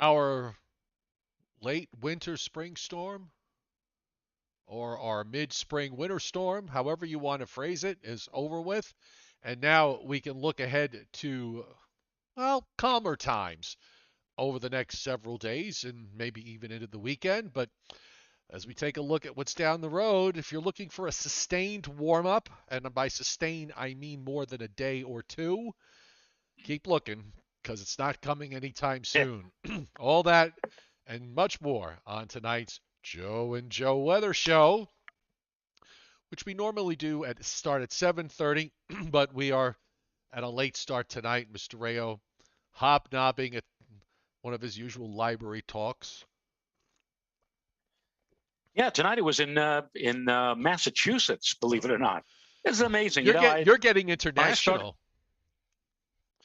Our late winter spring storm or our mid spring winter storm, however you want to phrase it, is over with. And now we can look ahead to, well, calmer times over the next several days and maybe even into the weekend. But as we take a look at what's down the road, if you're looking for a sustained warm up, and by sustained I mean more than a day or two, keep looking because it's not coming anytime soon. All that and much more on tonight's Joe and Joe Weather Show, which we normally do at start at 7:30, but we are at a late start tonight. Mr. Rayo hobnobbing at one of his usual library talks. Yeah, tonight it was in Massachusetts. Believe it or not, it's amazing. You're getting When I started, international.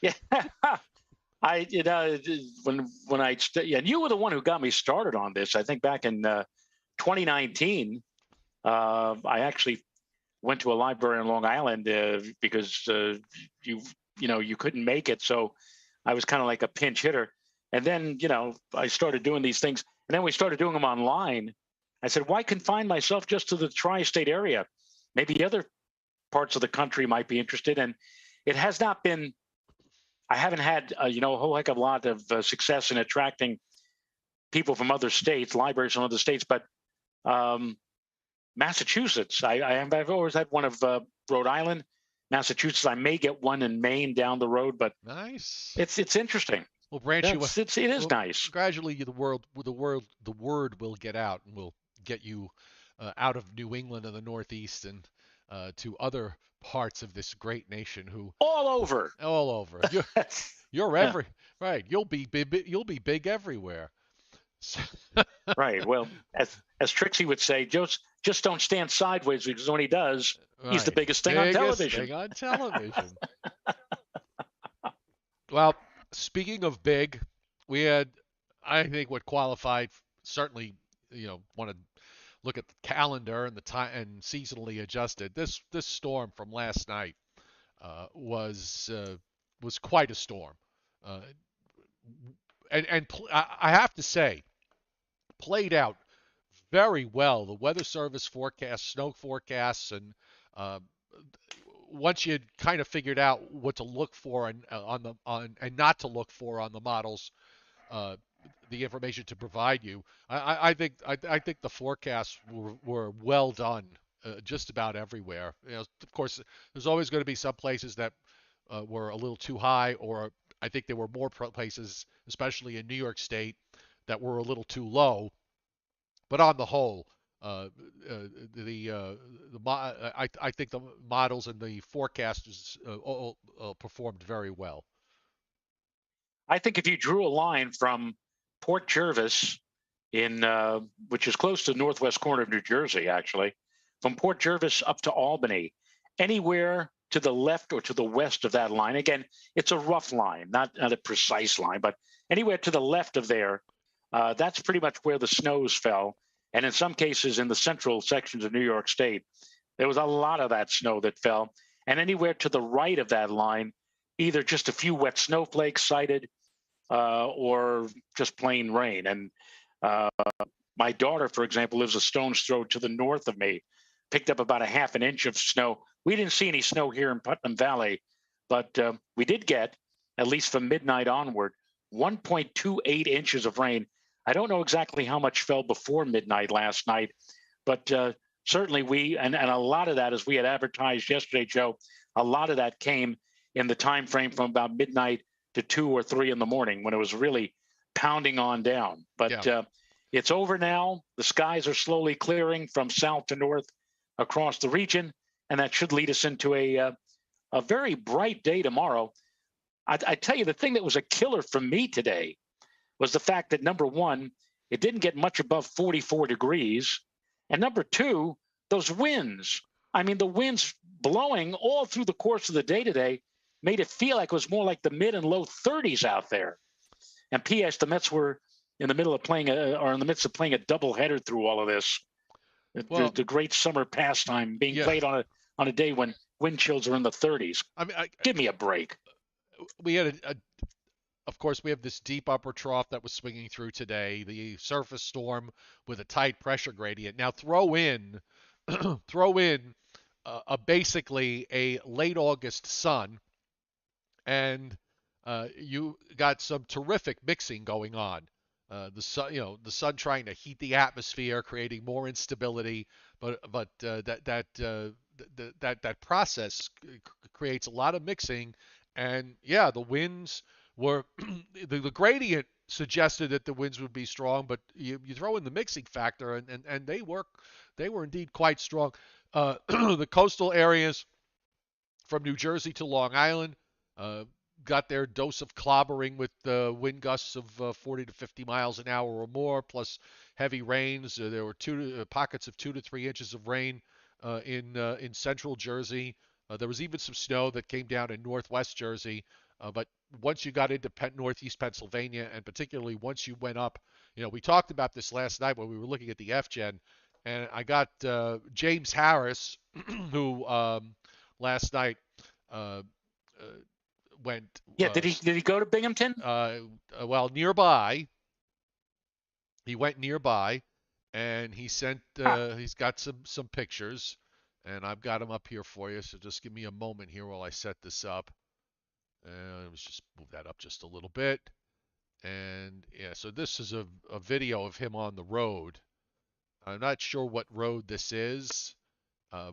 yeah, I yeah, and you were the one who got me started on this. I think back in 2019, I actually went to a library in Long Island because you you couldn't make it, so I was kind of like a pinch hitter. And then I started doing these things, and then we started doing them online. I said, why confine myself just to the tri-state area? Maybe other parts of the country might be interested. And it has not been. I haven't had a whole heck of a lot of success in attracting people from other states, libraries from other states, but um, Massachusetts. I've always had one of Rhode Island, Massachusetts. I may get one in Maine down the road, but Nice. it's interesting. We'll branch you. It is Well, nice. gradually, the word will get out, and we'll get you out of New England and the Northeast and to other parts of this great nation. Who All over. all over. You're Yeah, every right. You'll be big everywhere. So, right. Well, as Trixie would say, just don't stand sideways because when he does, he's the right. biggest thing on Biggest television. thing on television. Well, speaking of big, we had, I think, what qualified, certainly, want to look at the calendar and the time and seasonally adjusted. This storm from last night uh, was uh, was quite a storm, uh, I have to say, played out very well. The Weather Service forecast, snow forecasts, and uh, once you kind of figured out what to look for on and not to look for on the models, uh, the information to provide you, I think the forecasts were well done. Just about everywhere. Of course, there's always going to be some places that were a little too high, or I think there were more places, especially in New York State, that were a little too low. But on the whole, uh, I think the models and the forecasters all performed very well. I think if you drew a line from Port Jervis in which is close to the northwest corner of New Jersey, actually, from Port Jervis up to Albany, anywhere to the left or to the west of that line. Again, it's a rough line, not a precise line, but anywhere to the left of there, that's pretty much where the snows fell. And in some cases, in the central sections of New York State, there was a lot of that snow that fell. And anywhere to the right of that line, either just a few wet snowflakes sighted or just plain rain. And uh, my daughter, for example, lives a stone's throw to the north of me, picked up about a half an inch of snow. We didn't see any snow here in Putnam Valley, but we did get, at least from midnight onward, 1.28 inches of rain. I don't know exactly how much fell before midnight last night, but certainly and a lot of that, as we had advertised yesterday, Joe, a lot of that came in the time frame from about midnight to 2 or 3 in the morning when it was really pounding on down. Yeah. But it's over now. The skies are slowly clearing from south to north across the region, and that should lead us into a very bright day tomorrow. I tell you, the thing that was a killer for me today was the fact that number one, it didn't get much above 44 degrees, and number two, those winds. I mean, the winds blowing all through the course of the day today made it feel like it was more like the mid and low 30s out there. And P.S. the Mets were in the middle of playing or in the midst of playing a doubleheader through all of this. Well, The great summer pastime being yeah. played on a day when wind chills are in the 30s. I mean, Give me a break. we had of course, we have this deep upper trough that was swinging through today, the surface storm with a tight pressure gradient. Now throw in, throw in a basically a late August sun, and you got some terrific mixing going on. The sun, the sun trying to heat the atmosphere, creating more instability, but that process creates a lot of mixing, and yeah, the winds were the gradient suggested that the winds would be strong, but you throw in the mixing factor, and they were indeed quite strong. The coastal areas from New Jersey to Long Island. Uh, got their dose of clobbering with wind gusts of 40 to 50 miles an hour or more, plus heavy rains. There were pockets of 2 to 3 inches of rain in central Jersey. There was even some snow that came down in northwest Jersey. But once you got into northeast Pennsylvania, and particularly once you went up, we talked about this last night when we were looking at the FGen, and I got James Harris, who last night uh, uh, went Yeah, did he go to Binghamton? well nearby. He went nearby, and Huh. he's got some pictures, and I've got them up here for you. So just give me a moment here while I set this up. And let's just move that up just a little bit. And yeah, so this is a video of him on the road. I'm not sure what road this is.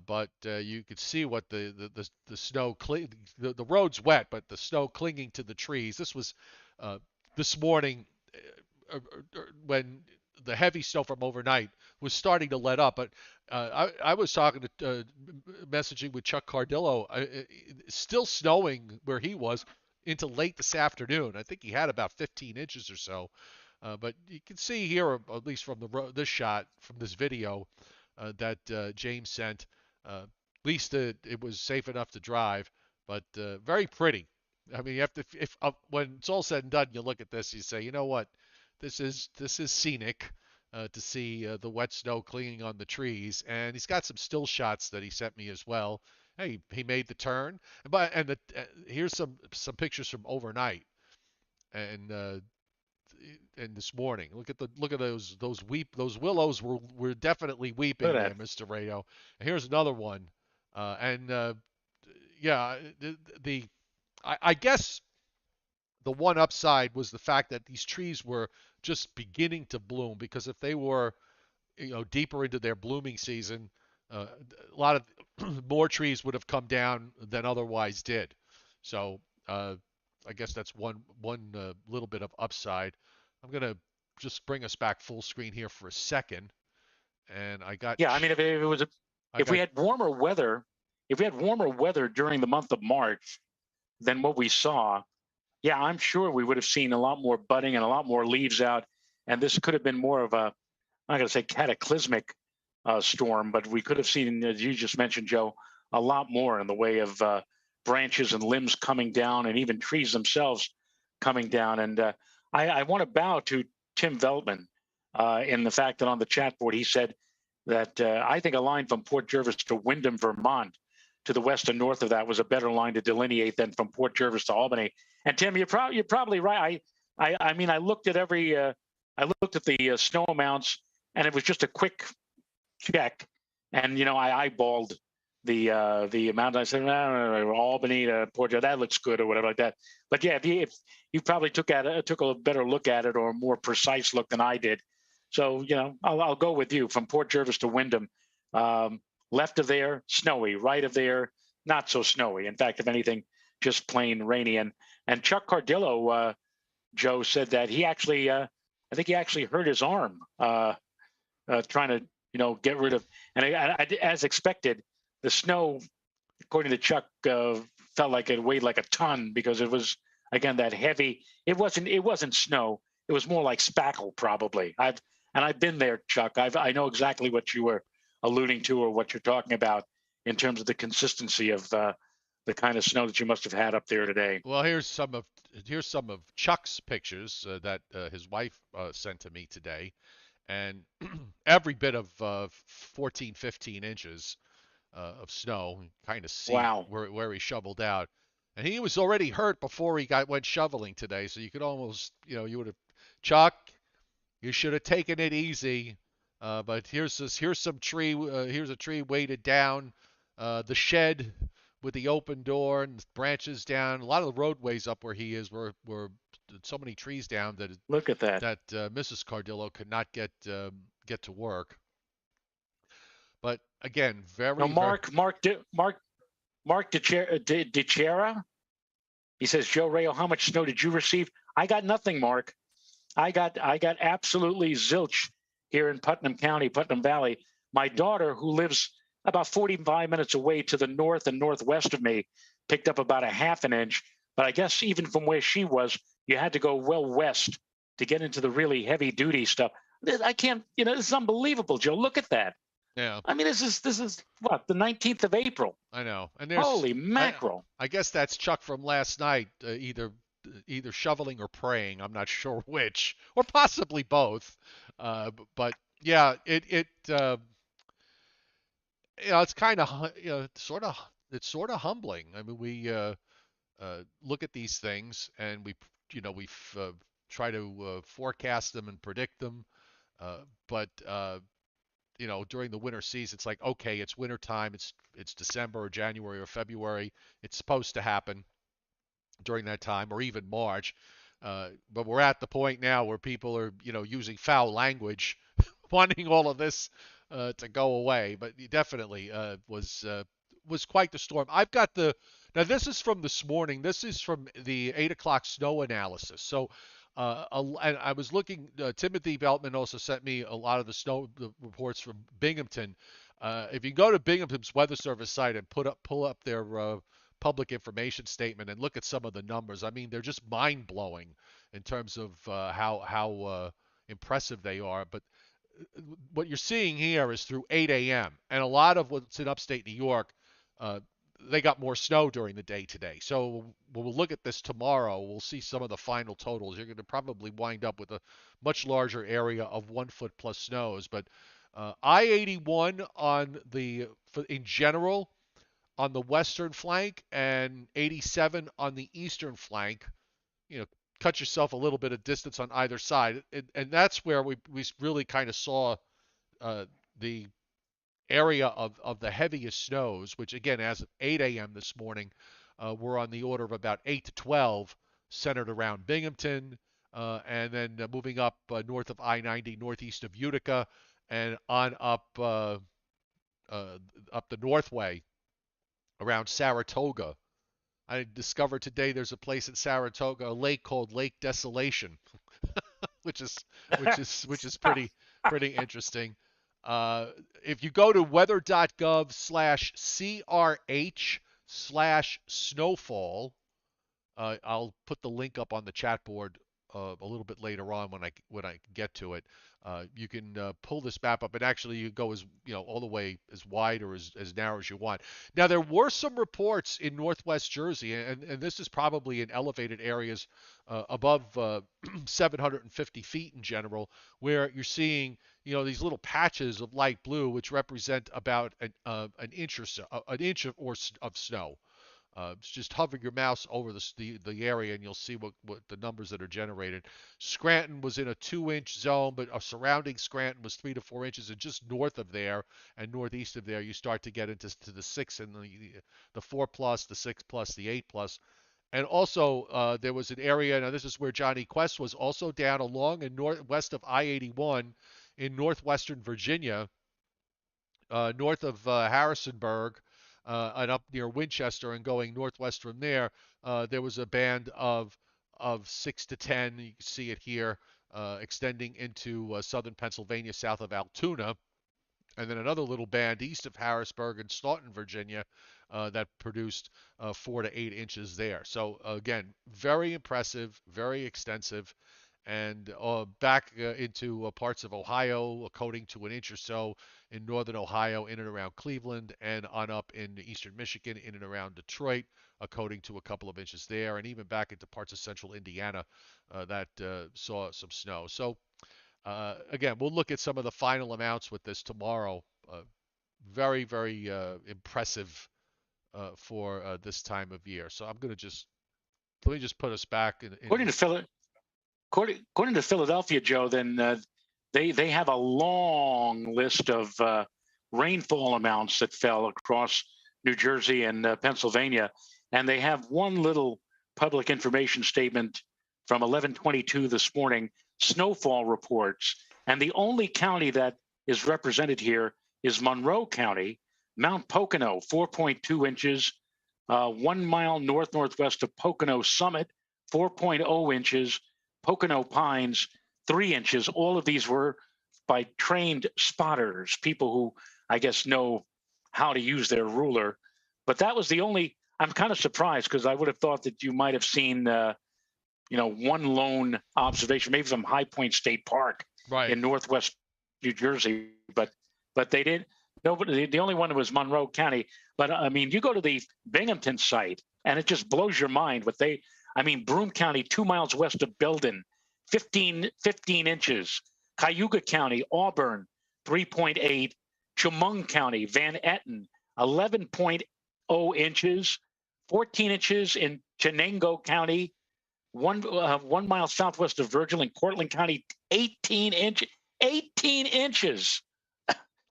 But you could see what the snow the road's wet, but the snow clinging to the trees. This was uh, this morning when the heavy snow from overnight was starting to let up. But I was talking to messaging with Chuck Cardillo. It's still snowing where he was into late this afternoon. I think he had about 15 inches or so. But you can see here, at least from this shot, from this video, that James sent. At least it was safe enough to drive, but very pretty. I mean, you have to if when it's all said and done, you look at this, you say, you know what, this is scenic to see the wet snow clinging on the trees, and he's got some still shots that he sent me as well. Hey, he made the turn, here's some pictures from overnight, and this morning. Look at those willows were definitely Look weeping at there, that. Mr. Radio. And here's another one. And yeah, the I guess the one upside was the fact that these trees were just beginning to bloom, because if they were deeper into their blooming season, a lot of more trees would have come down than otherwise did. So I guess that's one little bit of upside. I'm gonna just bring us back full screen here for a second, and Yeah, I mean, if it was I if we got had warmer weather, if we had warmer weather during the month of March than what we saw, yeah, I'm sure we would have seen a lot more budding and a lot more leaves out, and this could have been more of a, I'm not going to say cataclysmic storm, but we could have seen, as you just mentioned, Joe, a lot more in the way of branches and limbs coming down, and even trees themselves coming down. And I want to bow to Tim Veltman in the fact that on the chat board he said that I think a line from Port Jervis to Windham, Vermont, to the west and north of that was a better line to delineate than from Port Jervis to Albany. And Tim, you're probably right. I mean, I looked at the snow amounts, and it was just a quick check, and I eyeballed the amount. I said, Albany to Port Jervis, that looks good, or whatever like that. But yeah, if you probably took a better look at it, or a more precise look than I did. So I'll go with you from Port Jervis to Windham. Um, Left of there, snowy. Right of there, not so snowy. In fact, if anything, just plain rainy. And Chuck Cardillo, Joe, said that I think he actually hurt his arm trying to get rid of. And as expected, the snow, according to Chuck, felt like it weighed like a ton, because it was, again, that heavy. It wasn't snow. It was more like spackle, probably. I've been there, Chuck. I know exactly what you were alluding to, or what you're talking about, in terms of the consistency of the kind of snow that you must have had up there today. well, here's some of Chuck's pictures that his wife sent to me today, and every bit of 14, 15 inches of snow. Kind of see Wow. where he shoveled out. And he was already hurt before he went shoveling today, so you could almost, you would have, Chuck, you should have taken it easy. But here's some tree. Here's a tree weighted down. The shed with the open door and branches down. A lot of the roadways up where he is were so many trees down that Look at that. Mrs. Cardillo could not get to work. But again, No, very very. Mark DiChiera. He says, Joe Rayo, how much snow did you receive? I got nothing, Mark. I got absolutely zilch here in Putnam County, Putnam Valley. My daughter, who lives about 45 minutes away to the north and northwest of me, picked up about a half an inch. But I guess even from where she was, you had to go well west to get into the really heavy duty stuff. I can't, this is unbelievable, Joe. Look at that. Yeah, I mean, this is what, the 19th of April. I know. And there's Holy I mackerel. I guess that's Chuck from last night, either shoveling or praying. I'm not sure which, or possibly both. But yeah, it's kind of sort of humbling. I mean, we look at these things and we try to forecast them and predict them. But during the winter season, it's like, okay, it's winter time. It's December or January or February. It's supposed to happen during that time, or even March. But we're at the point now where people are, using foul language, wanting all of this to go away. But definitely was quite the storm. I've got the now. This is from this morning. This is from the 8 o'clock snow analysis. So. And I was looking. Timothy Beltman also sent me a lot of the reports from Binghamton. If you go to Binghamton's Weather Service site and pull up their public information statement and look at some of the numbers. I mean, they're just mind blowing in terms of how impressive they are. But what you're seeing here is through 8 a.m. and a lot of what's in upstate New York. Uh, they got more snow during the day today. So we'll look at this tomorrow. We'll see some of the final totals. You're going to probably wind up with a much larger area of 1 foot plus snows. But I-81 in general on the western flank and 87 on the eastern flank. You know, cut yourself a little bit of distance on either side, and that's where we really kind of saw the area of the heaviest snows, which again, as of 8 a.m. this morning, were on the order of about 8 to 12, centered around Binghamton, and then moving up north of I-90, northeast of Utica, and on up the Northway around Saratoga. I discovered today there's a place in Saratoga, a lake called Lake Desolation, which is which is pretty interesting. If you go to weather.gov/CRH/snowfall, I'll put the link up on the chat board a little bit later on when I get to it. You can pull this map up, and actually you go as all the way as wide or as narrow as you want. Now there were some reports in Northwest Jersey, and this is probably in elevated areas above 750 feet in general, where you're seeing these little patches of light blue, which represent about an inch or so, an inch of snow. Just hover your mouse over the area and you'll see what the numbers that are generated. Scranton was in a 2-inch zone, but surrounding Scranton was 3 to 4 inches, and just north of there and northeast of there, you start to get into the 6 and the 4 plus, the 6 plus, the 8 plus. And also, there was an area. Now, this is where Johnny Quest was also down along and northwest of I-81 in northwestern Virginia, north of Harrisonburg, and up near Winchester and going northwest from there. There was a band of 6 to 10. You can see it here, extending into southern Pennsylvania, south of Altoona, and then another little band east of Harrisburg and Staunton, Virginia, that produced 4 to 8 inches there. So again, very impressive, very extensive, and back into parts of Ohio, coating to an inch or so in northern Ohio, in and around Cleveland, and on up in eastern Michigan, in and around Detroit, coating to a couple of inches there, and even back into parts of central Indiana that saw some snow. So again, we'll look at some of the final amounts with this tomorrow. Very, very impressive for this time of year. So I'm going to just let me just put us back According to Phil, according to Philadelphia, Joe, then they have a long list of rainfall amounts that fell across New Jersey and Pennsylvania, and they have one little public information statement from 11:22 this morning, snowfall reports, and the only county that is represented here is Monroe County, Mount Pocono, 4.2 inches, 1 mile northwest of Pocono Summit, 4.0 inches, Pocono Pines, 3 inches. All of these were by trained spotters, people who I guess know how to use their ruler. But that was the only. I'm kind of surprised because I would have thought that you might have seen, one lone observation, maybe from High Point State Park right. in northwest New Jersey, but they did. Nobody. The only one was Monroe County. But I mean, you go to the Binghamton site, and it just blows your mind what they. I mean, Broome County, 2 miles west of Belden, 15 inches. Cayuga County, Auburn, 3.8. Chemung County, Van Etten, 11.0 inches. 14 inches in Chenango County, 1 mile southwest of Virgil in Cortland County, 18 inches. 18 inches.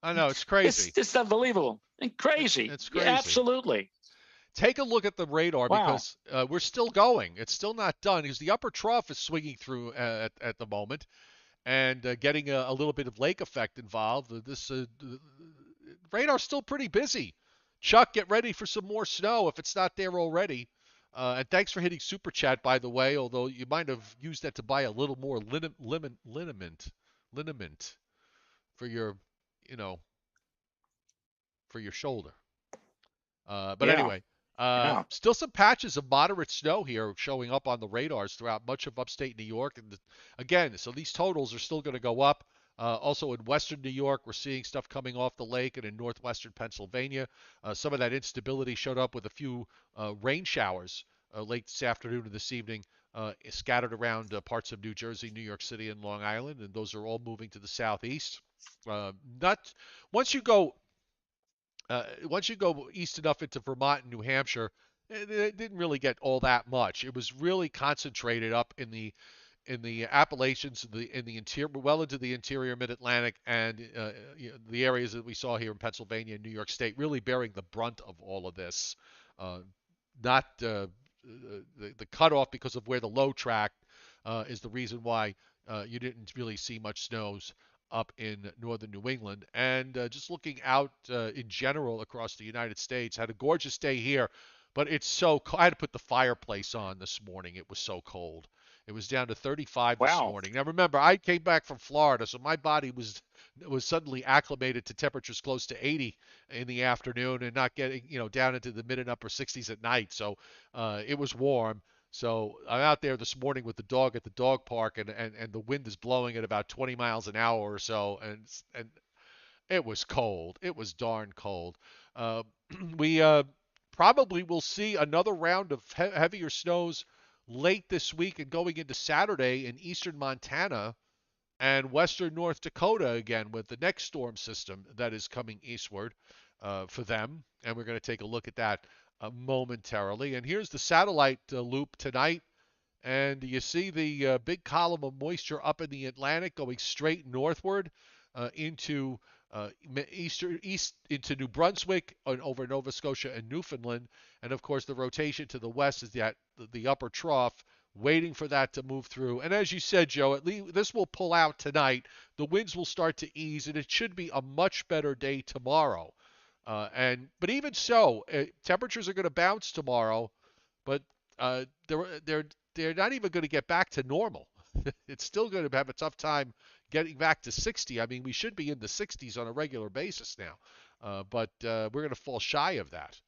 I know it's It's crazy. just unbelievable and crazy. It's Yeah, crazy. absolutely. Take a look at the radar Wow. because we're still going. It's still not done because the upper trough is swinging through at the moment and getting a little bit of lake effect involved. This radar's still pretty busy. Chuck, get ready for some more snow if it's not there already. And thanks for hitting super chat, by the way. Although you might have used that to buy a little more liniment for your, you know, for your shoulder. But Yeah. anyway, Yeah. still some patches of moderate snow here showing up on the radars throughout much of upstate New York. And again, so these totals are still going to go up. Also in western New York, we're seeing stuff coming off the lake, and in northwestern Pennsylvania, some of that instability showed up with a few rain showers late this afternoon and this evening, scattered around parts of New Jersey, New York City, and Long Island, and those are all moving to the southeast. Not once you go once you go east enough into Vermont and New Hampshire, it didn't really get all that much. It was really concentrated up in the Appalachians, in the interior, well into the interior Mid-Atlantic, and the areas that we saw here in Pennsylvania and New York State, really bearing the brunt of all of this. Uh, Not the cutoff because of where the low track is the reason why you didn't really see much snows up in northern New England. And just looking out in general across the United States, had a gorgeous day here, but it's so cold. I had to put the fireplace on this morning. It was so cold. It was down to 35 this Wow. morning. Now remember, I came back from Florida, so my body was suddenly acclimated to temperatures close to 80 in the afternoon and not getting down into the mid and upper 60s at night. So it was warm. So I'm out there this morning with the dog at the dog park, and the wind is blowing at about 20 miles an hour or so, and it was cold. It was darn cold. Uh, we probably will see another round of heavier snows late this week and going into Saturday in eastern Montana and western North Dakota again with the next storm system that is coming eastward for them. And we're going to take a look at that momentarily. And here's the satellite loop tonight. And you see the big column of moisture up in the Atlantic going straight northward into east into New Brunswick and over Nova Scotia and Newfoundland. And of course, the rotation to the west is the upper trough, waiting for that to move through. And as you said, Joe, at least this will pull out tonight. The winds will start to ease, and it should be a much better day tomorrow. But even so, temperatures are going to bounce tomorrow, but they're not even going to get back to normal. It's still going to have a tough time getting back to 60. I mean, we should be in the 60s on a regular basis now, but we're going to fall shy of that.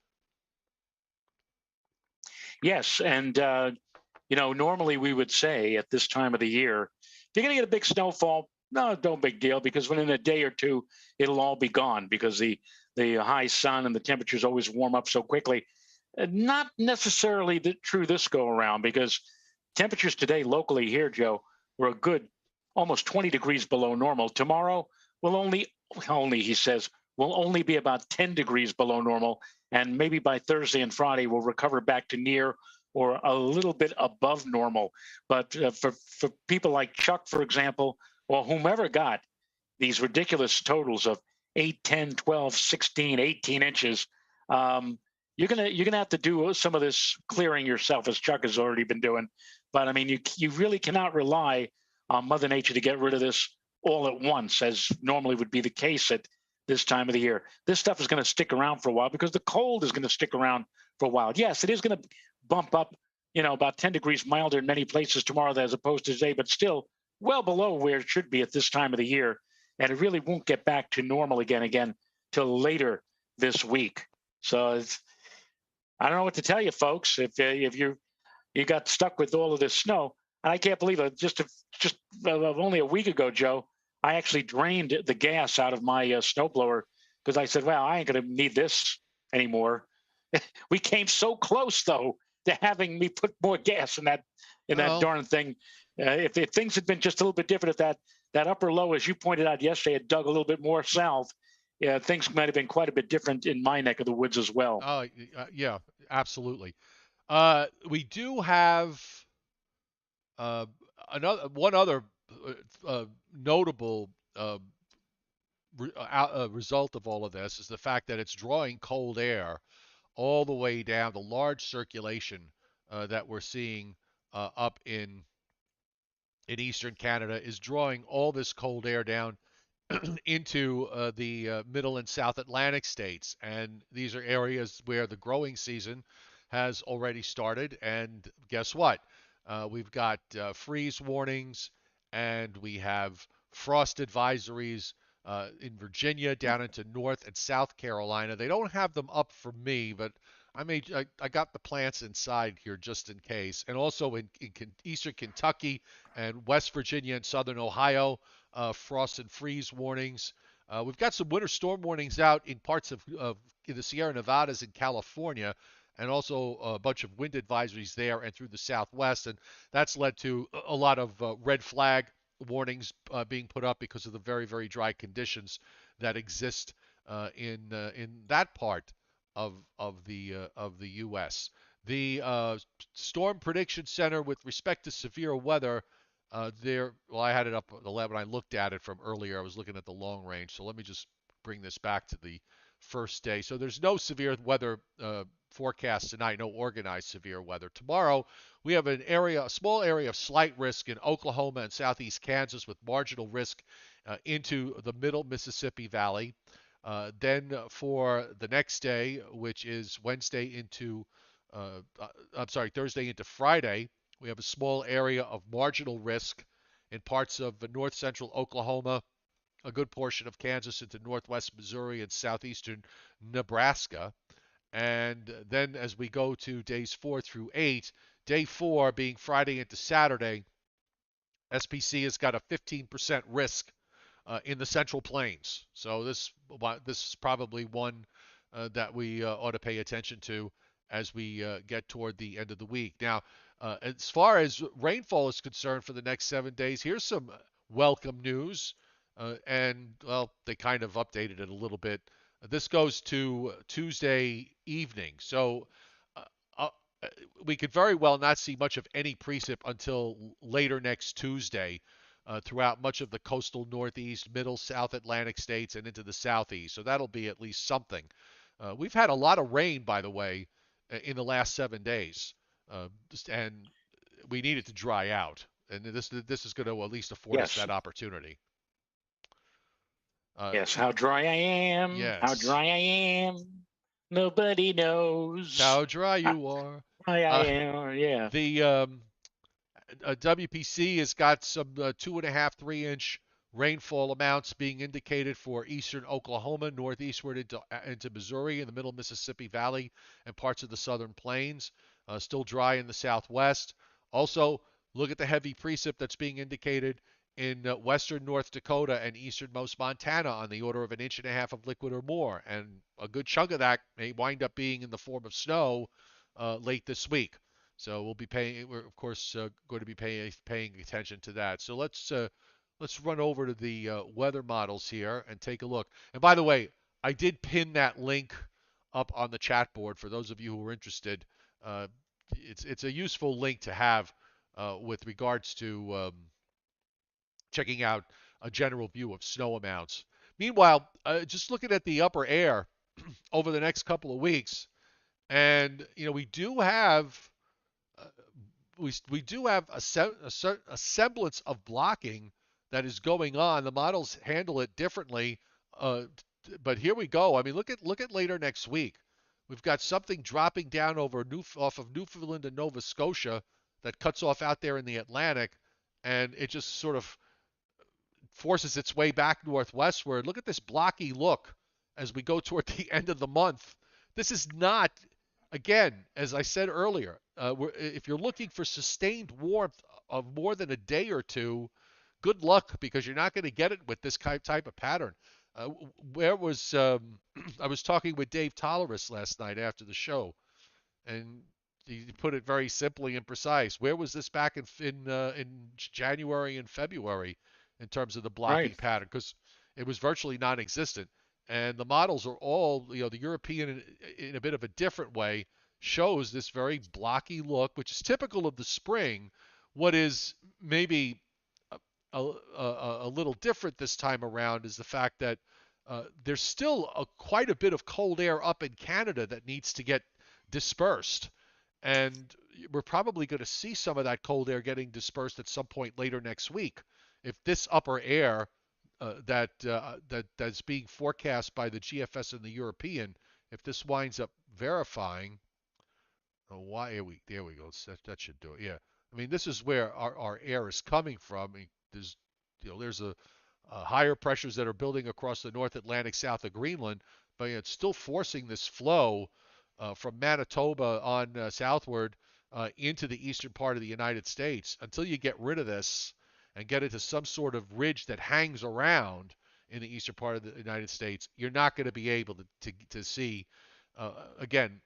Yes, and normally we would say at this time of the year, if you're going to get a big snowfall, no big deal, because within a day or two it'll all be gone because the high sun and the temperatures always warm up so quickly. Not necessarily true this go around because temperatures today locally here, Joe, were a good almost 20 degrees below normal. Tomorrow will only he says will only be about 10 degrees below normal. And maybe by Thursday and Friday, we'll recover back to near or a little bit above normal. But for people like Chuck, for example, or whomever got these ridiculous totals of 8, 10, 12, 16, 18 inches, you're gonna have to do some of this clearing yourself, as Chuck has already been doing. But I mean, you really cannot rely on Mother Nature to get rid of this all at once, as normally would be the case at this time of the year. This stuff is going to stick around for a while because the cold is going to stick around for a while. Yes, it is going to bump up, about 10 degrees milder in many places tomorrow as opposed to today, but still well below where it should be at this time of the year. And it really won't get back to normal again till later this week. So I don't know what to tell you, folks. If you got stuck with all of this snow, and I can't believe it. Just only a week ago, Joe, I actually drained the gas out of my snowblower because I said, "Well, I ain't going to need this anymore." We came so close, though, to having me put more gas in that Well, darn thing. If things had been just a little bit different, if that upper low, as you pointed out yesterday, had dug a little bit more south, yeah, things might have been quite a bit different in my neck of the woods as well. yeah, absolutely. We do have uh, another one other notable result of all of this is the fact that it's drawing cold air all the way down the large circulation that we're seeing up in eastern Canada is drawing all this cold air down into the middle and South Atlantic states. And these are areas where the growing season has already started. And guess what? We've got freeze warnings and we have frost advisories in Virginia down into North and South Carolina. They don't have them up for me, but I got the plants inside here just in case. And also in eastern Kentucky and West Virginia and southern Ohio, frost and freeze warnings. We've got some winter storm warnings out in parts of in the Sierra Nevadas in California, and also a bunch of wind advisories there and through the Southwest. And that's led to a lot of red flag warnings being put up because of the very, very dry conditions that exist in that part of the U.S. The Storm Prediction Center, with respect to severe weather, well, I had it up at 11. I looked at it from earlier. I was looking at the long range. So let me just bring this back to the first day. So there's no severe weather forecast tonight, no organized severe weather. Tomorrow, we have a small area of slight risk in Oklahoma and southeast Kansas with marginal risk into the middle Mississippi Valley. Then for the next day, which is Thursday into Friday, we have a small area of marginal risk in parts of north central Oklahoma, a good portion of Kansas into northwest Missouri and southeastern Nebraska. And then as we go to days 4 through 8, day 4 being Friday into Saturday, SPC has got a 15% risk in the Central Plains. So this is probably one that we ought to pay attention to as we get toward the end of the week. Now, as far as rainfall is concerned for the next 7 days, here's some welcome news. And, well, they kind of updated it a little bit. This goes to Tuesday evening. So uh, uh, we could very well not see much of any precip until later next Tuesday throughout much of the coastal Northeast, Middle, South Atlantic states, and into the Southeast. So that'll be at least something. We've had a lot of rain, by the way, in the last 7 days, and we need it to dry out. And this is going to at least afford us Yes, that opportunity. Uh, yes. How dry I am, how yes, dry I am. Nobody it's knows how dry how you are. dry I Uh, am. Yeah. the WPC has got some 2.5, 3 inch rainfall amounts being indicated for eastern Oklahoma, northeastward into Missouri, in the middle Mississippi Valley, and parts of the southern plains. Still dry in the southwest. Also, look at the heavy precip that's being indicated in western North Dakota and easternmost Montana on the order of an inch and a half of liquid or more. And a good chunk of that may wind up being in the form of snow late this week. So we're of course going to be paying attention to that. So let's run over to the weather models here and take a look. And by the way, I did pin that link up on the chat board for those of you who are interested. Uh, it's a useful link to have with regards to checking out a general view of snow amounts. Meanwhile, just looking at the upper air over the next couple of weeks, and we do have uh, we do have a semblance of blocking that is going on. The models handle it differently, uh, but here we go. I mean, look at later next week. We've got something dropping down off of Newfoundland and Nova Scotia that cuts off out there in the Atlantic, and it just sort of forces its way back northwestward. Look at this blocky look as we go toward the end of the month. This is not, again, as I said earlier, if you're looking for sustained warmth of more than a day or two, good luck because you're not going to get it with this type of pattern. Where was I was talking with Dave Tolerus last night after the show, and he put it very simply and precise. Where was this back in January and February in terms of the blocking Right. pattern? Because it was virtually non-existent, and the models are all the European in a bit of a different way shows this very blocky look, which is typical of the spring. What is maybe a little different this time around is the fact that there's still quite a bit of cold air up in Canada that needs to get dispersed. And we're probably going to see some of that cold air getting dispersed at some point later next week. If this upper air that's being forecast by the GFS and the European, if this winds up verifying, oh, why are we there we go. That should do it. Yeah. I mean, this is where our air is coming from. I mean, there's a higher pressures that are building across the North Atlantic south of Greenland, but it's still forcing this flow from Manitoba on southward into the eastern part of the United States. Until you get rid of this and get into some sort of ridge that hangs around in the eastern part of the United States, you're not going to be able to see, again,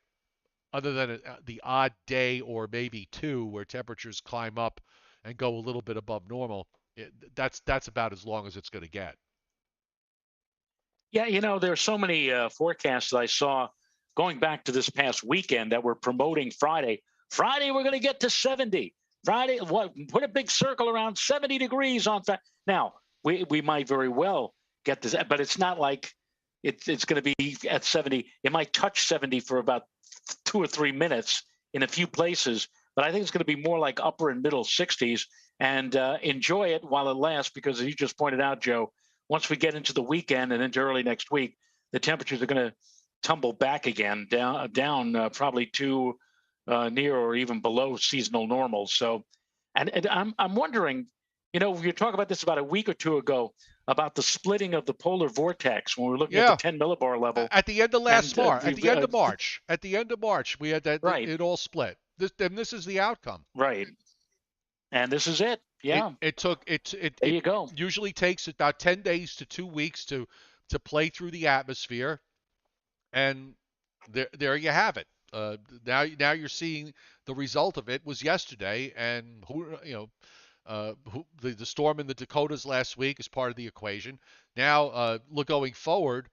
other than the odd day or maybe two where temperatures climb up and go a little bit above normal. That's about as long as it's going to get. Yeah, there are so many forecasts that I saw going back to this past weekend that were promoting Friday. Friday, we're going to get to 70. Friday, what? Put a big circle around 70 degrees on that. Now, we might very well get this, but it's not like it's going to be at 70. It might touch 70 for about 2 or 3 minutes in a few places, but I think it's going to be more like upper and middle 60s. And enjoy it while it lasts, because as you just pointed out, Joe, once we get into the weekend and into early next week, the temperatures are going to tumble back again, down probably to near or even below seasonal normals. So, and I'm wondering, we talked about this about a week or two ago about the splitting of the polar vortex when we were looking at the Yeah, 10 millibar level, at the end of and At the end of March, we had that right, it all split. This is the outcome. right, and this is it. It Yeah, it took it there it you go. usually takes about 10 days to 2 weeks to play through the atmosphere, and there you have it. Now you're seeing the result of it was yesterday, and the storm in the Dakotas last week is part of the equation. Now, look going forward.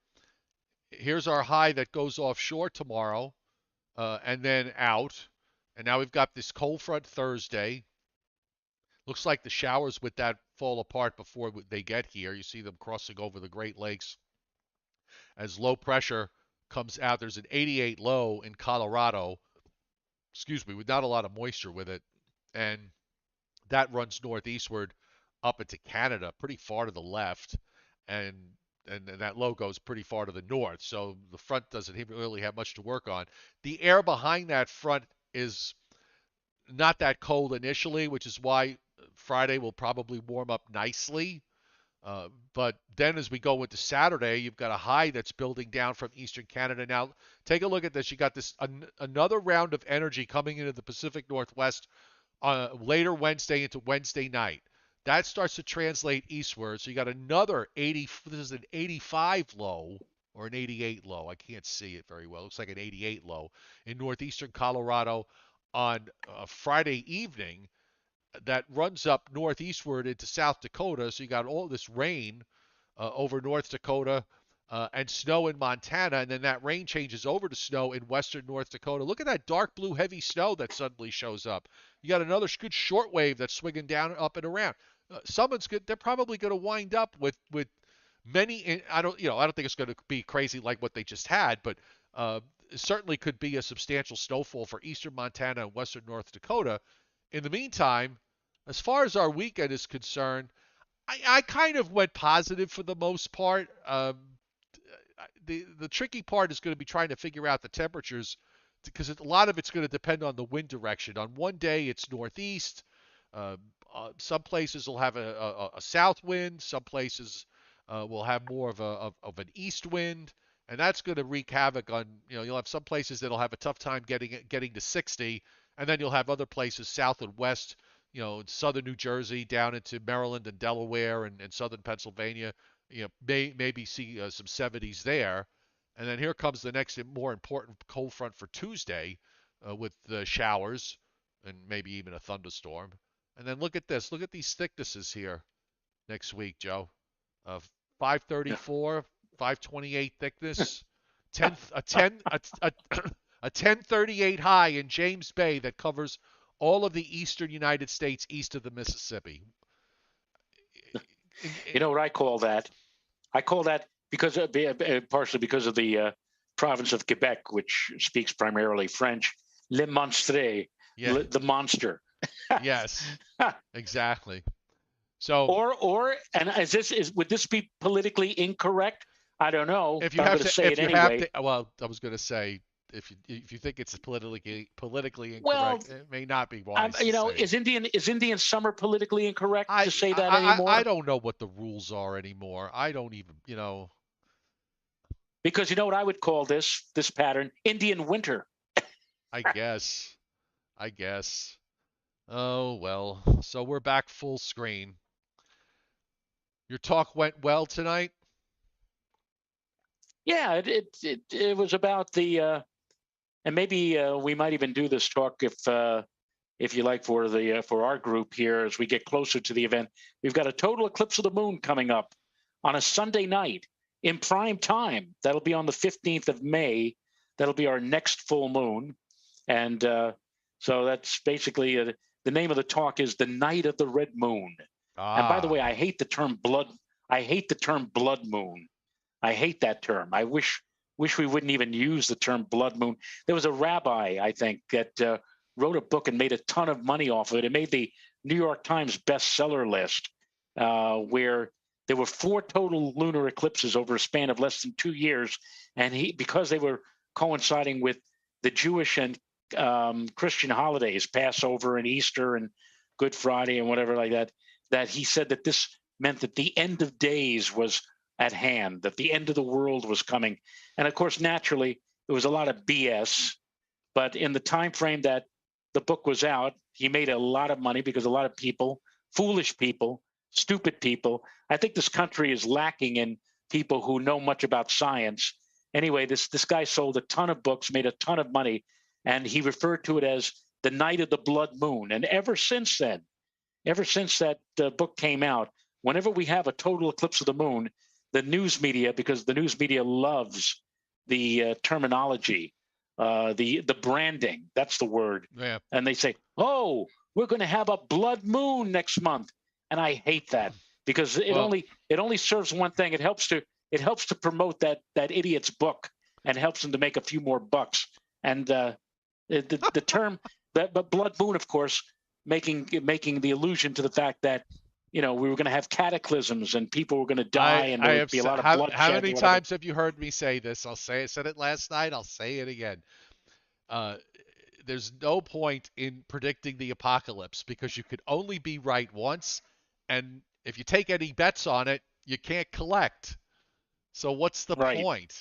Here's our high that goes offshore tomorrow, and then out. And now we've got this cold front Thursday. Looks like the showers with that fall apart before they get here. You see them crossing over the Great Lakes as low pressure comes out. There's an 88 low in Colorado, excuse me, with not a lot of moisture with it. And that runs northeastward up into Canada, pretty far to the left. And that low goes pretty far to the north. So the front doesn't really have much to work on. The air behind that front is not that cold initially, which is why Friday will probably warm up nicely. But then as we go into Saturday, you've got a high that's building down from eastern Canada. Now, take a look at this. You got this another round of energy coming into the Pacific Northwest later Wednesday into Wednesday night. That starts to translate eastward. So you got another 80. This is an 85 low or an 88 low. I can't see it very well. It looks like an 88 low in northeastern Colorado on Friday evening that runs up northeastward into South Dakota. So you got all this rain over North Dakota and snow in Montana, and then that rain changes over to snow in western North Dakota. Look at that dark blue heavy snow that suddenly shows up. You got another good short wave that's swinging down, up, and around. Someone's good. They're probably going to wind up with many. I don't think it's going to be crazy like what they just had, but uh, it certainly could be a substantial snowfall for eastern Montana and western North Dakota. In the meantime, as far as our weekend is concerned, I kind of went positive for the most part. The tricky part is going to be trying to figure out the temperatures because a lot of it's going to depend on the wind direction. On one day it's northeast. Uh, some places will have a south wind. Some places will have more of an east wind, and that's going to wreak havoc on. You'll have some places that'll have a tough time getting to 60, and then you'll have other places south and west. Southern New Jersey down into Maryland and Delaware and southern Pennsylvania maybe see some 70s there. And then here comes the next more important cold front for Tuesday with the showers and maybe even a thunderstorm. And then look at this. Look at these thicknesses here next week, Joe. Uh, Yeah. 534, 528 thickness, 10 a 10 a 1038 high in James Bay that covers all of the eastern United States east of the Mississippi. You know what I call that? I call that because partially because of the province of Quebec, which speaks primarily French. Le monstre, Yeah. the monster. Yes. Exactly. So And would this be politically incorrect? I don't know, if you but I'm have going to to, say if it you have anyway. to, well, I was going to say if you think it's politically Well, incorrect, it may not be wise to say. is Indian summer politically incorrect I to say that I anymore? don't know what the rules are anymore. I don't even. Because you know what I would call this pattern? Indian winter. I guess. I guess. Oh well. So we're back full screen. Your talk went well tonight. Yeah, it was about and maybe we might even do this talk if you like for our group here as we get closer to the event. We've got a total eclipse of the moon coming up on a Sunday night in prime time. That'll be on the 15th of May. That'll be our next full moon, and so that's basically the name of the talk is the night of the red moon. And by the Ah. way, I hate the term blood. I hate the term blood moon. I hate that term. I wish we wouldn't even use the term blood moon. There was a rabbi, I think, that wrote a book and made a ton of money off of it. It made the New York Times bestseller list, where there were 4 total lunar eclipses over a span of less than 2 years, and because they were coinciding with the Jewish and Christian holidays, Passover and Easter and Good Friday and whatever like that, that he said that this meant that the end of days was at hand, that the end of the world was coming. And of course, naturally, there was a lot of BS. But in the time frame that the book was out, he made a lot of money because a lot of people, foolish people, stupid people, I think this country is lacking in people who know much about science. Anyway, this guy sold a ton of books, made a ton of money, and he referred to it as the night of the blood moon. And ever since then, ever since that book came out, whenever we have a total eclipse of the moon, the news media, because the news media loves the terminology, the branding, that's the word, Yeah. and they say, "Oh, we're going to have a blood moon next month," and I hate that because Well, it only serves one thing. It helps to promote that idiot's book and helps him to make a few more bucks. And the term that but blood moon, of course, making the allusion to the fact that we were going to have cataclysms and people were going to die and I there would have be a lot of how bloodshed many or whatever. times have you heard me say this? I said it last night. I'll say it again. Uh, there's no point in predicting the apocalypse because you could only be right once, and if you take any bets on it, you can't collect. So what's the Right, point?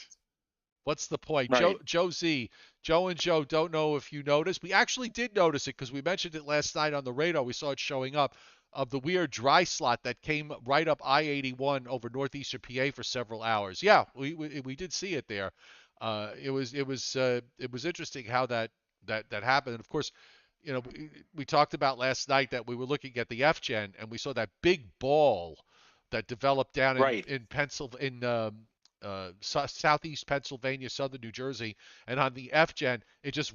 What's the point? right, Joe and Joe don't know if you noticed. We actually did notice it because we mentioned it last night on the radar. We saw it showing up of the weird dry slot that came right up I-81 over northeastern PA for several hours. Yeah, we did see it there. It was interesting how that happened. And of course, we talked about last night that we were looking at the F-Gen and we saw that big ball that developed down in right. in Pennsylvania southeast Pennsylvania, southern New Jersey, and on the F-gen, it just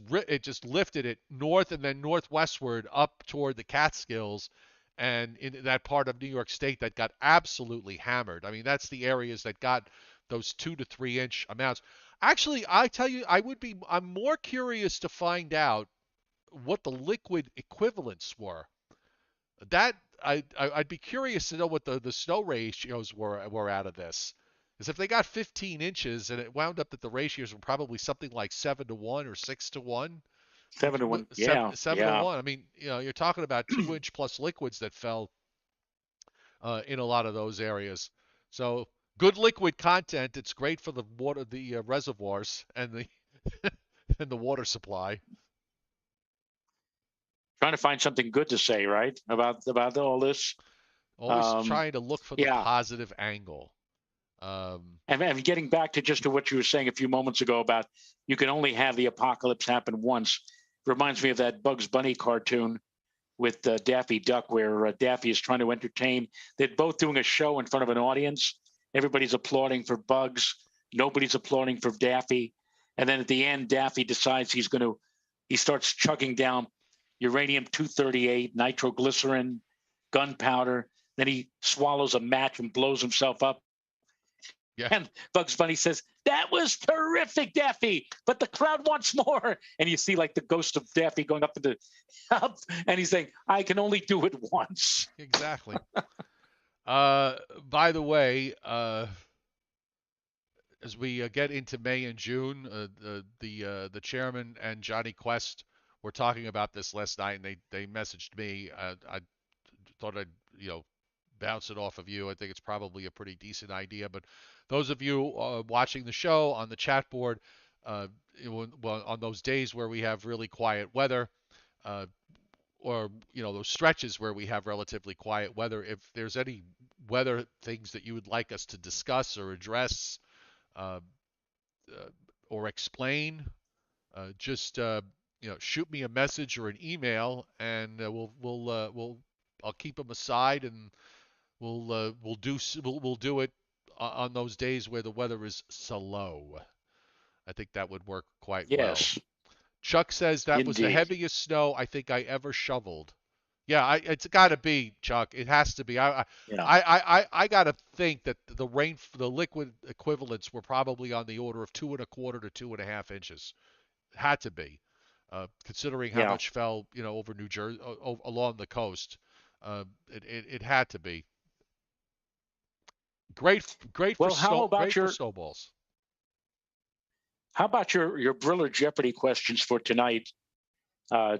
lifted it north and then northwestward up toward the Catskills, and in that part of New York State that got absolutely hammered. I mean, that's the areas that got those 2 to 3 inch amounts. Actually, I tell you, I'm more curious to find out what the liquid equivalents were. That I'd be curious to know what the snow ratios were out of this. Because if they got 15 inches and it wound up that the ratios were probably something like 7 to 1 or 6 to 1, 7 to 1. seven Yeah, seven to yeah. one. I mean, you're talking about 2 inch plus liquids that fell in a lot of those areas. So good liquid content. It's great for the water, the reservoirs, and the and the water supply. Trying to find something good to say, right? About all this. Always Um, trying to look for the yeah. positive angle. Um, And getting back to just to what you were saying a few moments ago about you can only have the apocalypse happen once, reminds me of that Bugs Bunny cartoon with Daffy Duck, where Daffy is trying to entertain. They're both doing a show in front of an audience. Everybody's applauding for Bugs. Nobody's applauding for Daffy. And then at the end, Daffy decides he starts chugging down uranium-238, nitroglycerin, gunpowder. Then he swallows a match and blows himself up. yeah, And Bugs Bunny says, "That was terrific, Daffy, but the crowd wants more." And you see like the ghost of Daffy going up up, and he's saying, "I can only do it once." exactly. By the way, as we get into May and June, the chairman and Johnny Quest were talking about this last night, and they messaged me. I thought I'd bounce it off of you. I think it's probably a pretty decent idea. But those of you watching the show on the chat board, uh, well, on those days where we have really quiet weather, uh, or those stretches where we have relatively quiet weather, if there's any weather things that you would like us to discuss or address, uh, uh, or explain, just shoot me a message or an email, and I'll keep them aside, and we'll do it on those days where the weather is slow. I think that would work quite well. Yes, Chuck says that was the indeed. heaviest snow I think I ever shoveled. Yeah, it's got to be, Chuck. It has to be. Yeah, I got to think that the liquid equivalents were probably on the order of 2.25 to 2.5 inches. Had to be, considering how yeah. much fell, over New Jersey, along the coast. It had to be. Great, great for Well, snow, great for snowballs. how about your Briller Jeopardy questions for tonight,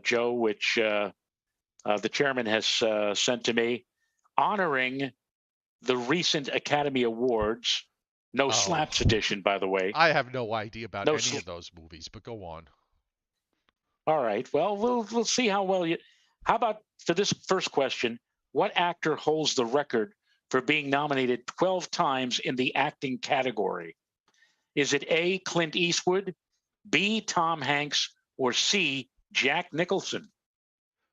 Joe? Which the chairman has sent to me, honoring the recent Academy Awards. No Oh, slaps edition, by the way. I have no idea about No. any of those movies, but go on. All right. Well, we'll see how well you. How about for this first question? What actor holds the record for being nominated 12 times in the acting category? Is it A, Clint Eastwood, B, Tom Hanks, or C, Jack Nicholson?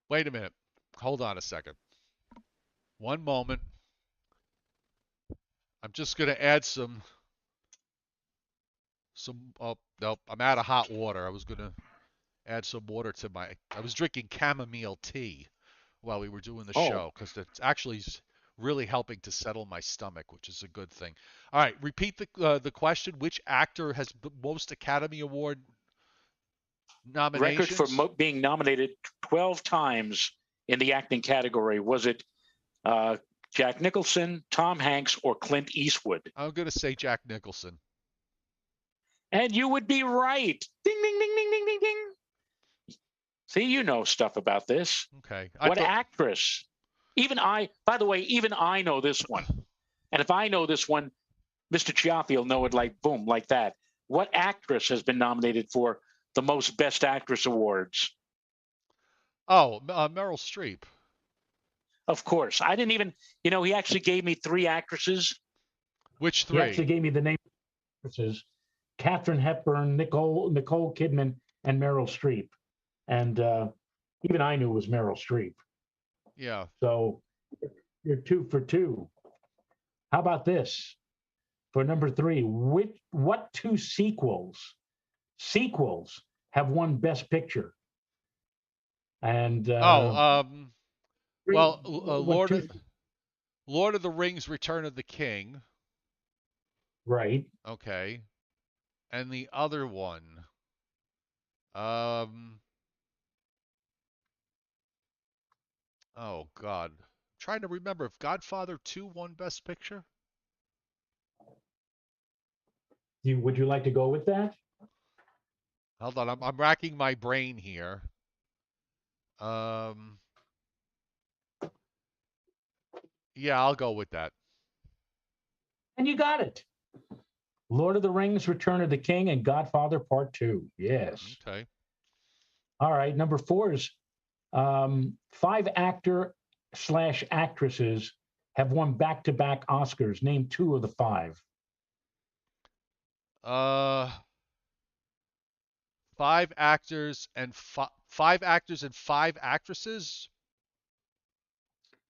Wait a minute. Hold on a second. One moment. I'm just going to add some. Oh no, I'm out of hot water. I was going to add some water to my. I was drinking chamomile tea while we were doing the Oh, show because it's actually really helping to settle my stomach, which is a good thing. All right, repeat the question. Which actor has the most Academy Award record for nominations? being nominated 12 times in the acting category. Was it uh, Jack Nicholson, Tom Hanks, or Clint Eastwood? I'm going to say Jack Nicholson. And you would be right. Ding, ding, ding, ding, ding, ding, ding. See, you know stuff about this. Okay, I What thought. actress? Even I, by the way, even I know this one. And if I know this one, Mr. Chiaffi will know it like boom, like that. What actress has been nominated for the most Best Actress awards? Oh, Meryl Streep. Of course. I didn't even, he actually gave me three actresses. Which He actually three? gave me the name of actresses: Katharine Hepburn, Nicole Kidman, and Meryl Streep. And even I knew it was Meryl Streep. Yeah. So you're 2 for 2. How about this? for number 3, what two sequels have won Best Picture? And well, what two? Lord of the Rings: Return of the King. Right. Okay, and the other one. Um, oh God, I'm trying to remember if Godfather 2 won Best Picture. Would you like to go with that? Hold on, I'm racking my brain here. Um, yeah, I'll go with that. And you got it. Lord of the Rings, Return of the King, and Godfather Part 2. Yes. Okay. All right. Number 4 is 5 actor/actresses have won back-to-back Oscars. Name 2 of the 5. Uh, 5 actors and 5 actresses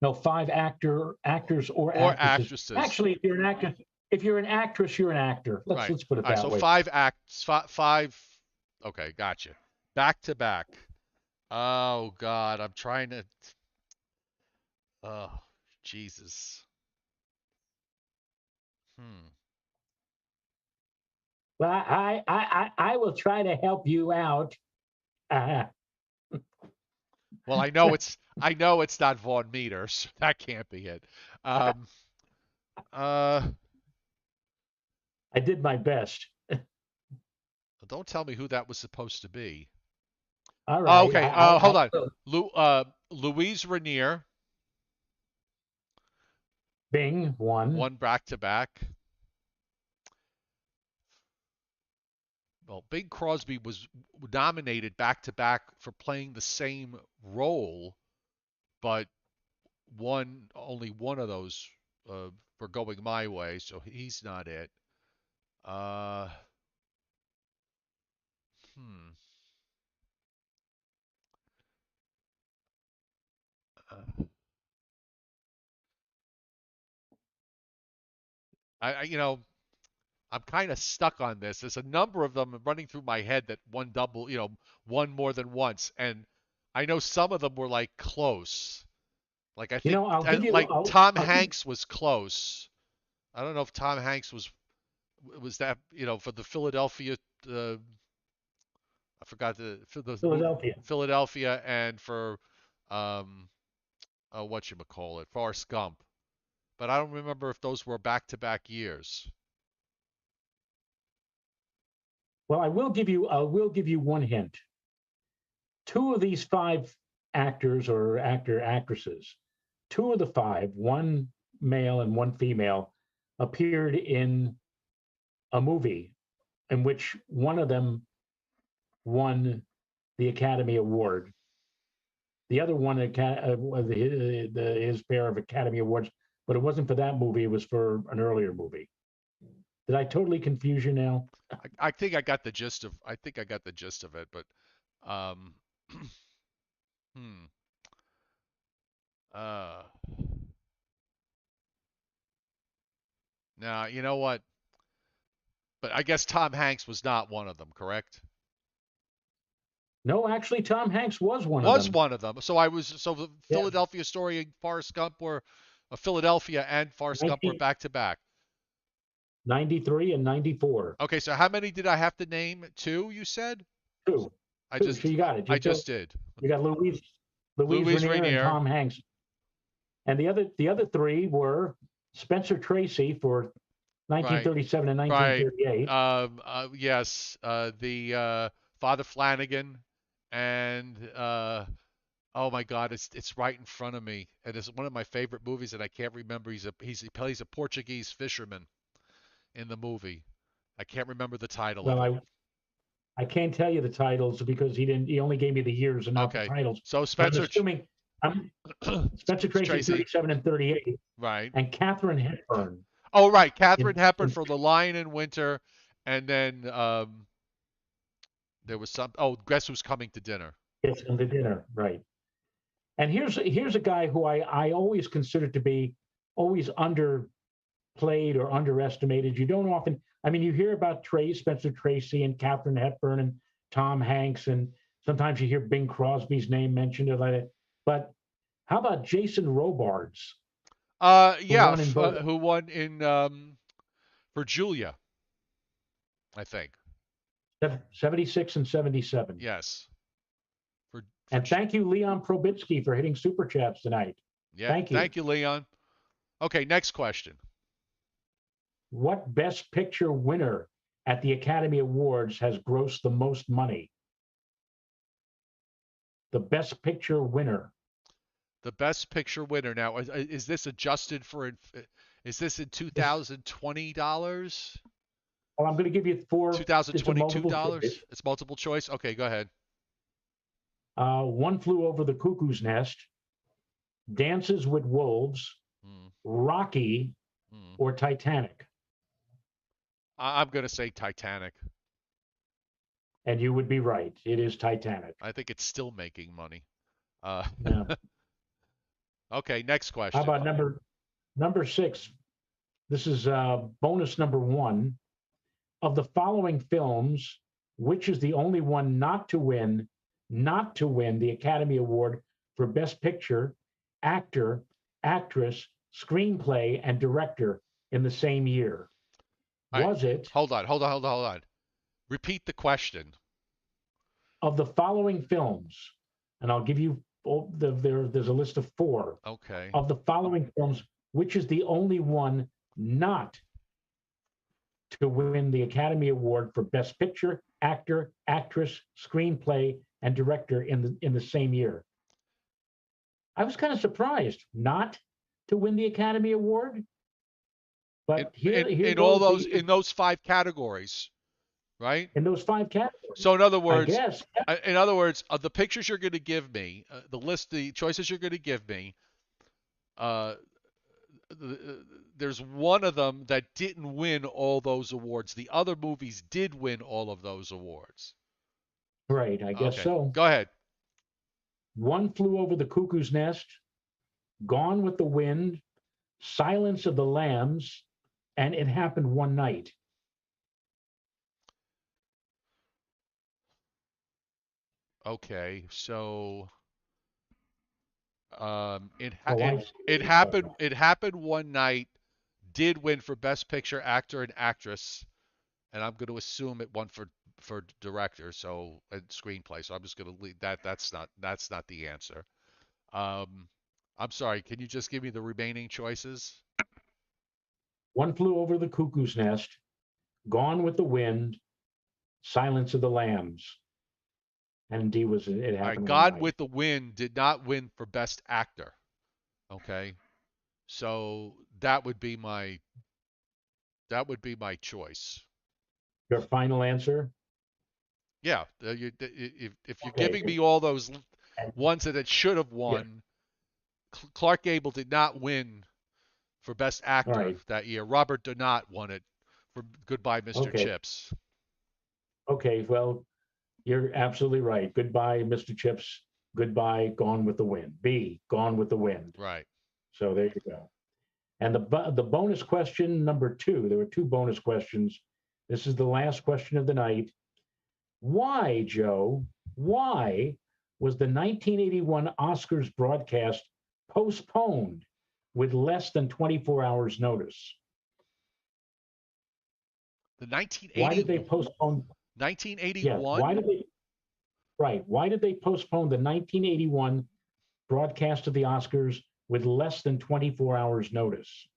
No, 5 actors or or actresses. actresses. Actually, if you're an actress, you're an actor. Right. Let's put it All right. that So way. 5 acts. Five. Okay, gotcha. Back to back. Oh God, I'm trying to. Oh, Jesus. Hmm. Well, I will try to help you out. Uh, Well, I know it's not Vaughn Meter, so that can't be it. Um. Uh. I did my best. Don't tell me who that was supposed to be. All Oh, right. okay. Hold on. Louise Rainier Bing one. won back to back. Well, Bing Crosby was nominated back to back for playing the same role, but only one of those were going my way, so he's not it. Uh, hmm. Uh, I'm kind of stuck on this. There's a number of them running through my head that won more than once, and I know some of them were like close. Like I think, I'll give you. like Tom I'll give, Hanks was close. I don't know if Tom Hanks was that for the Philadelphia. I forgot for the Philadelphia. Philadelphia and for um what you call it, Forrest Gump. But I don't remember if those were back-to-back years. Well, I will give you one hint. 2 of these 5 actors or actresses, 2 of the 5, one male and one female, appeared in a movie in which one of them won the Academy Award. The other one his pair of Academy Awards, but it wasn't for that movie. It was for an earlier movie. Did I totally confuse you now? I think I got the gist of. I think I got the gist of it, but um, hmm. Uh, now you know what? But I guess Tom Hanks was not one of them, correct? No, actually, Tom Hanks was one of Was them. one of them. So the Yeah, Philadelphia Story and Forrest Gump were Philadelphia and Forrest Gump were 1993 back to back. and 94. Okay, so how many did I have to name? Two, you said? Two, I two. So just you got it. I just did. You got Louise Louise Rainier and Rainier. Tom Hanks, and the other 3 were Spencer Tracy for Right. 1937 and Right. 1938. Yes. The Father Flanagan and oh my God, it's right in front of me. And it's one of my favorite movies, and I can't remember. He plays a Portuguese fisherman in the movie. I can't remember the title of Well, it. I can't tell you the titles because he only gave me the years and not the Okay. titles. So But I'm Spencer assuming Spencer Tracy Tracy. 37 and 38, Right. and Katharine Hepburn Oh, right. Katharine in, Hepburn in for The Lion in Winter, and then there was some. Oh, Guess Who's Coming to Dinner? Yes, and the dinner, right? And here's a guy who I always considered to be always underplayed or underestimated. You don't often, I mean, you hear about Spencer Tracy and Katharine Hepburn and Tom Hanks, and sometimes you hear Bing Crosby's name mentioned, or like that. But how about Jason Robards, who Yeah, won in both who won in for Julia, I think. 76 and 77? Yes. For And thank you, Leon Probitsky, for hitting super chats tonight. yeah, Thank you. thank you, Leon. Okay, next question. What Best Picture winner at the Academy Awards has grossed the most money? The Best Picture winner. The Best Picture winner. Now, is this adjusted for? Is this in This, 2020 dollars? well, I'm going to give you four. It's a 2022 multiple choice. dollars? It's multiple choice. Okay, go ahead. One Flew Over the Cuckoo's Nest, Dances with Wolves, Hmm. Rocky, Hmm. or Titanic. I'm going to say Titanic. And you would be right. It is Titanic. I think it's still making money. Yeah. Okay, next How question. about number 6? This is bonus number 1. Of the following films, which is the only one not to win the Academy Award for Best Picture, Actor, Actress, Screenplay, and Director in the same year? All right, Was it hold on. Repeat the question. of the following films? And I'll give you there's a list of 4. Okay. Of the following films, which is the only one not to win the Academy Award for Best Picture, Actor, Actress, Screenplay, and Director in the same year? I was kind of surprised not to win the Academy Award, In, but here in all goes those in those 5 categories, right? in those 5 So categories. in other I words, guess. of the pictures you're going to give me, the choices you're going to give me, uh, there's one of them that didn't win all those awards. The other movies did win all of those awards. Right, I guess Okay, so. go ahead. One Flew Over the Cuckoo's Nest, Gone with the Wind, Silence of the Lambs, and It Happened One Night. Okay, so My wife's it happened one night. Did win for Best Picture, Actor, and Actress, and I'm going to assume it won for director, so and screenplay. So I'm just going to leave that. That's not the answer. Um, I'm sorry. Can you just give me the remaining choices? One Flew Over the Cuckoo's Nest, Gone with the Wind, Silence of the Lambs. And indeed, it All right, happened one God night. with the Wind did not win for Best Actor. Okay, so that would be my choice. Your final answer? Yeah, if you're Okay. giving me all those And, ones that it should have yeah. won, Clark Gable did not win for Best All Actor right. that year. Robert Donat won it for Goodbye, Mr. Okay. Chips. Okay. Well, you're absolutely right. Goodbye, Mr. Chips. Goodbye, Gone with the Wind. B, Gone with the Wind. Right. So there you go. And the bonus question number 2. There were 2 bonus questions. This is the last question of the night. Why, Joe? Why was the 1981 Oscars broadcast postponed with less than 24 hours notice? The Why 1980, did they postpone? Yes. 1981? Why did they? Right. Why did they postpone the 1981 broadcast of the Oscars with less than 24 hours notice?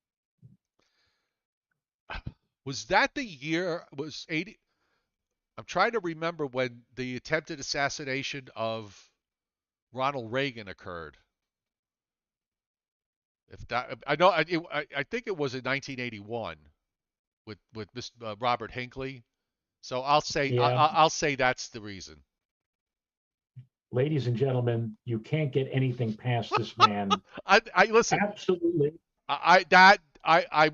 Was that the year? Was 80? I'm trying to remember when the attempted assassination of Ronald Reagan occurred. If that, I know, I think it was in 1981 with Robert Hinckley. So Yeah. I'll say that's the reason. Ladies and gentlemen, you can't get anything past this man. I listen. Absolutely. I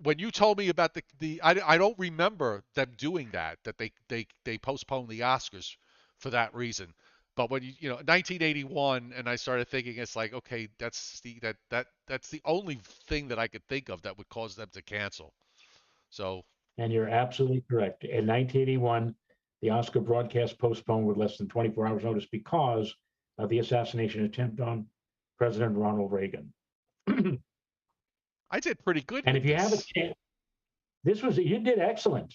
when you told me about I don't remember them doing that they postponed the Oscars for that reason. But when you know 1981, and I started thinking, it's like, okay, that's the only thing that I could think of that would cause them to cancel. So And you're absolutely correct. In 1981, the Oscar broadcast postponed with less than 24 hours notice because of the assassination attempt on President Ronald Reagan. And I did pretty good with if you have a this. chance, you did excellent.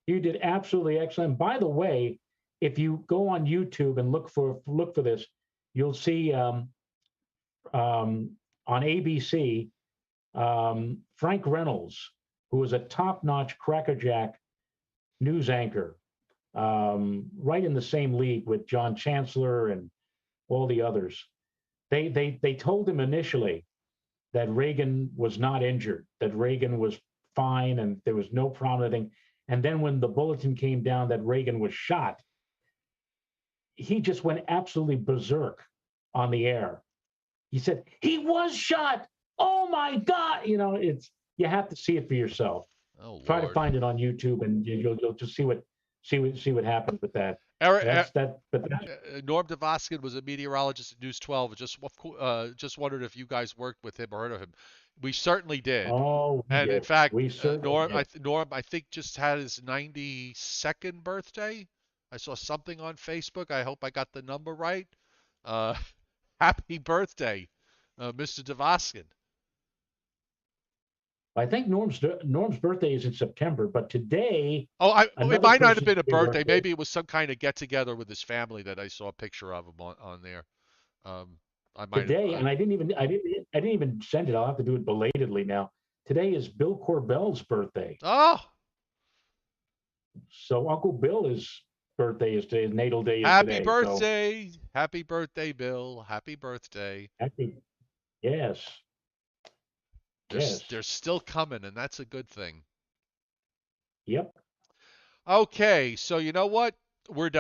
You did absolutely excellent. By the way, if you go on YouTube and look for this, you'll see on ABC Frank Reynolds, who was a top-notch crackerjack news anchor, right in the same league with John Chancellor and all the others. They told him initially that Reagan was not injured, that Reagan was fine, and there was no problem. And then when the bulletin came down that Reagan was shot, he just went absolutely berserk on the air. He said, "He was shot. Oh my God!" You have to see it for yourself. Oh Try to Lord. find it on YouTube, and you'll just see what happens with that. Eric, That's that. But that's, Norm Davoskin was a meteorologist at News 12. Just wondered if you guys worked with him or heard of him. We certainly did. oh, we And in did. fact, We certainly did. Norm, I think just had his 92nd birthday. I saw something on Facebook. I hope I got the number right. Uh, happy birthday, Mr. Davoskin. I think Norm's birthday is in September, but today It another might not have person been a their birthday. birthday Maybe it was some kind of get together with his family that I saw a picture of him on there. Um, I might have. today, and I didn't even send it. I'll have to do it belatedly now. Today is Bill Corbell's birthday. Oh, So Uncle Bill's birthday is today. His natal day is happy today. So birthday. Happy birthday, Bill. Happy birthday. happy, yes, yes, They're still coming, and that's a good thing. yep. Okay, so you know what? We're done.